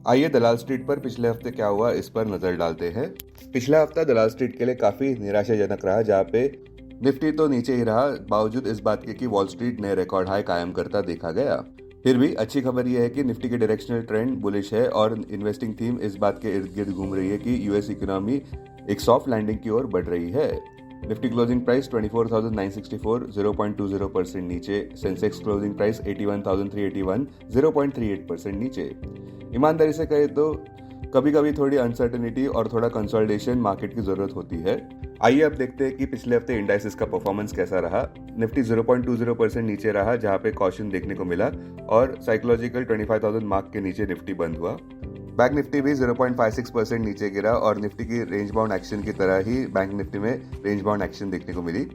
आइए दलाल स्ट्रीट पर पिछले हफ्ते क्या हुआ इस पर नजर डालते हैं। पिछला हफ्ता दलाल स्ट्रीट के लिए काफी निराशाजनक रहा, जहाँ पे निफ्टी तो नीचे ही रहा, बावजूद इस बात के कि वॉल स्ट्रीट नए रिकॉर्ड हाई कायम करता देखा गया। फिर भी अच्छी खबर यह है कि निफ्टी की डायरेक्शनल ट्रेंड बुलिश है और इन्वेस्टिंग थीम इस बात के इर्द गिर्द घूम रही है कि यूएस इकोनॉमी एक सॉफ्ट लैंडिंग की ओर बढ़ रही है। निफ्टी क्लोजिंग प्राइस 24,964, 0.20% नीचे। सेंसेक्स क्लोजिंग प्राइस 81,381, 0.38% नीचे। ईमानदारी से कहे तो कभी कभी थोड़ी अनसर्टेनिटी और थोड़ा कंसोलिडेशन मार्केट की जरूरत होती है। आइए अब देखते हैं कि पिछले हफ्ते इंडाइसेस का परफॉर्मेंस कैसा रहा। निफ्टी 0.20% नीचे रहा, जहां पे कॉशन देखने को मिला और साइकोलॉजिकल 25,000 मार्क के नीचे निफ्टी बंद हुआ। बैंक निफ्टी भी 0.56% नीचे गिरा और निफ्टी की रेंज बाउंड एक्शन की तरह ही बैंक निफ्टी में रेंज बाउंड एक्शन देखने को मिली।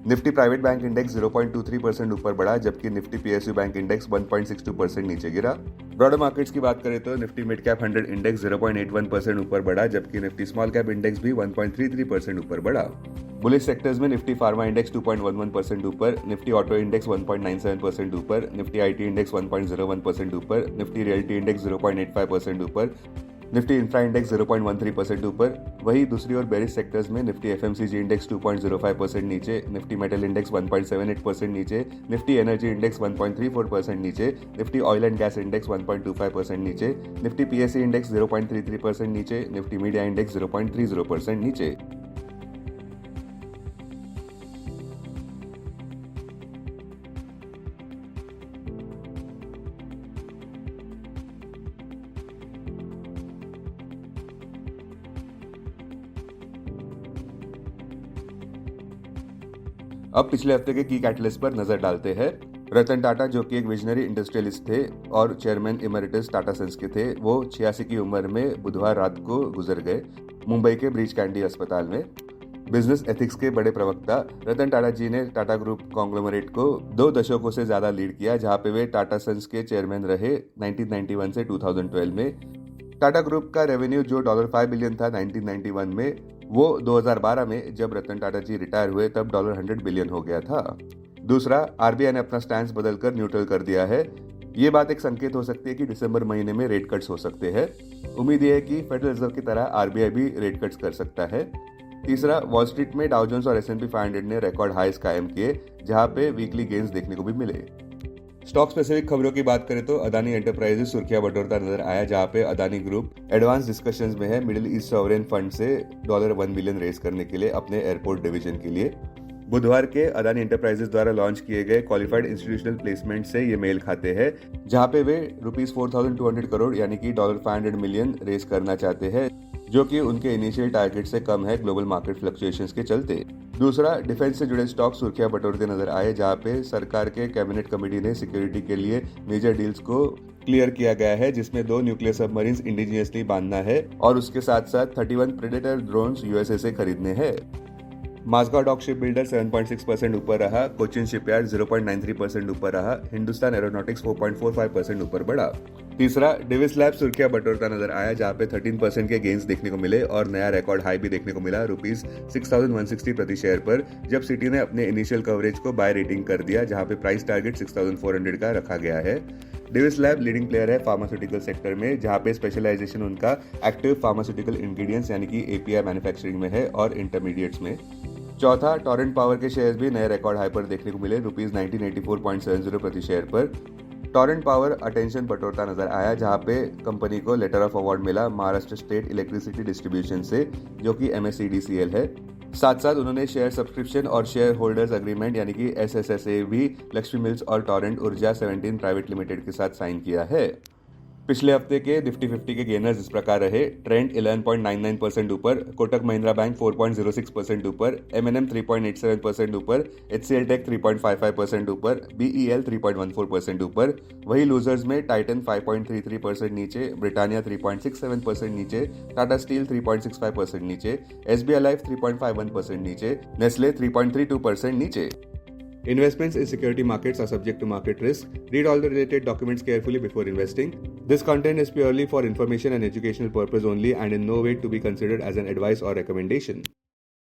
निफ्टी प्राइवेट बैंक इंडेक्स 0.23% ऊपर बढ़ा, जबकि निफ्टी पीएसयू बैंक इंडेक्स 1.62% नीचे गिरा। ब्रॉडर मार्केट्स की बात करें तो निफ्टी मिड कैप 100 इंडेक्स 0.81% ऊपर बढ़ा, जबकि निफ्टी स्मॉल कैप इंडेक्स भी 1.33% ऊपर बढ़ा। बुलिश सेक्टर्स में निफ्टी फार्मा इंडेक्स 2.11% ऊपर, निफ्टी ऑटो इंडेक्स 1.97% ऊपर, निफ्टी आईटी इंडेक्स 1.01% ऊपर, निफ्टी रियल्टी इंडेक्स 0.85% ऊपर, निफ्टी इंफ्रा इंडेक्स 0.13% ऊपर। वही दूसरी ओर बेरिश सेक्टर्स में निफ्टी एफएमसीजी इंडेक्स 2.05% नीचे, निफ्टी मेटल इंडेक्स 1.78% नीचे, निफ्टी एनर्जी इंडेक्स 1.34% नीचे, Nifty oil and gas index 1.25% नीचे, निफ्टी पीएससी इंडेक्स 0.33% नीचे, निफ्टी मीडिया इंडेक्स 0.30% नीचे। अब पिछले हफ्ते के की कैटलिस्ट पर नजर डालते हैं। रतन टाटा, जो कि एक विजनरी इंडस्ट्रियलिस्ट थे और चेयरमैन इमेरिटस टाटा सन्स के थे, वो 86 की उम्र में बुधवार रात को गुजर गए मुंबई के ब्रीच कैंडी अस्पताल में। बिजनेस एथिक्स के बड़े प्रवक्ता रतन टाटा जी ने टाटा ग्रुप कॉन्ग्लोमरेट को 2 दशकों से ज्यादा लीड किया, जहां पे वे टाटा सन्स के चेयरमैन रहे 1991 से 2012 में। टाटा ग्रुप का रेवेन्यू जो $5 बिलियन था 1991 में, वो 2012 में जब रतन टाटा जी रिटायर हुए तब $100 बिलियन हो गया था। दूसरा, आरबीआई ने अपना स्टैंड बदलकर न्यूट्रल कर दिया है। ये बात एक संकेत हो सकती है कि दिसंबर महीने में रेट कट्स हो सकते हैं। उम्मीद यह है कि फेडरल रिजर्व की तरह आरबीआई भी रेट कट्स कर सकता है। तीसरा, वॉल स्ट्रीट में डाउ जोन्स और एस&पी 500 ने रिकॉर्ड हाईस कायम किए, जहां पे वीकली गेन्स देखने को भी मिले। स्टॉक स्पेसिफिक खबरों की बात करें तो अदानी एंटरप्राइजेस सुर्खियां बटोरता नजर आया, जहां पे अदानी ग्रुप एडवांस डिस्कशंस में है मिडिल ईस्ट सॉवरेन फंड से $1 बिलियन रेज करने के लिए अपने एयरपोर्ट डिवीजन के लिए। बुधवार के अदानी एंटरप्राइजेस द्वारा लॉन्च किए गए क्वालिफाइड इंस्टीट्यूशनल प्लेसमेंट से ये मेल खाते हैं, जहां पे वे ₹4,200 करोड़ यानी कि $500 मिलियन रेज करना चाहते हैं, जो कि उनके इनिशियल टारगेट से कम है ग्लोबल मार्केट फ्लक्चुएशंस के चलते। दूसरा, डिफेंस से जुड़े स्टॉक सुर्खियां बटोरते नजर आए, जहां पे सरकार के कैबिनेट कमेटी ने सिक्योरिटी के लिए मेजर डील्स को क्लियर किया गया है, जिसमें 2 न्यूक्लियर सबमरीन्स इंडिजिनियसली बांधना है और उसके साथ साथ 31 प्रेडेटर ड्रोन्स यूएसए से खरीदने हैं। माजगांव डॉक शिप बिल्डर 7.6% ऊपर रहा, कोचिन शिपयार्ड 0.93% ऊपर रहा, हिंदुस्तान एरोनॉटिक्स 4.45% ऊपर बढ़ा। तीसरा, डेविस लैब सुर्खियां बटोरता नजर आया, जहां पे 13% के गेन्स देखने को मिले और नया रिकॉर्ड हाई भी देखने को मिला ₹6,160 प्रति शेयर पर, जब सिटी ने अपने इनिशियल कवरेज को बाय रेटिंग कर दिया, जहां पे प्राइस टारगेट 6,400 का रखा गया है। डेविस लैब लीडिंग प्लेयर है फार्मास्यूटिकल सेक्टर में, जहां पे स्पेशलाइजेशन उनका एक्टिव फार्मास्यूटिकल इंग्रेडिएंट्स यानी कि एपीआई मैन्युफैक्चरिंग में है और इंटरमीडिएट्स में। चौथा, टॉरेंट पावर के शेयर्स भी नए रिकॉर्ड हाई पर देखने को मिले ₹1984.70 प्रति शेयर पर। टॉरेंट पावर अटेंशन बटोरता नजर आया, जहां पे कंपनी को लेटर ऑफ अवार्ड मिला महाराष्ट्र स्टेट इलेक्ट्रिसिटी डिस्ट्रीब्यूशन से, जो कि MSEDCL है। साथ साथ उन्होंने शेयर सब्सक्रिप्शन और शेयर होल्डर्स एग्रीमेंट यानी कि SSSA भी लक्ष्मी मिल्स और टॉरेंट ऊर्जा 17 प्राइवेट लिमिटेड के साथ साइन किया है। पिछले हफ्ते के निफ्टी 50 के गेनर्स इस प्रकार रहे। ट्रेंड 11.99% ऊपर, कोटक महिंद्रा बैंक 4.06% ऊपर, M&M 3.87% ऊपर, HCL टेक 3.55% ऊपर, BEL 3.14% ऊपर। वही लूजर्स में टाइटन 5.33% नीचे, ब्रिटानिया 3.67% नीचे, टाटा स्टील 3.65% नीचे, SBI लाइफ 3.51% नीचे, नेस्ले 3.32% नीचे। Investments in security markets are subject to market risk. Read all the related documents carefully before investing. This content is purely for information and educational purpose only and in no way to be considered as an advice or recommendation.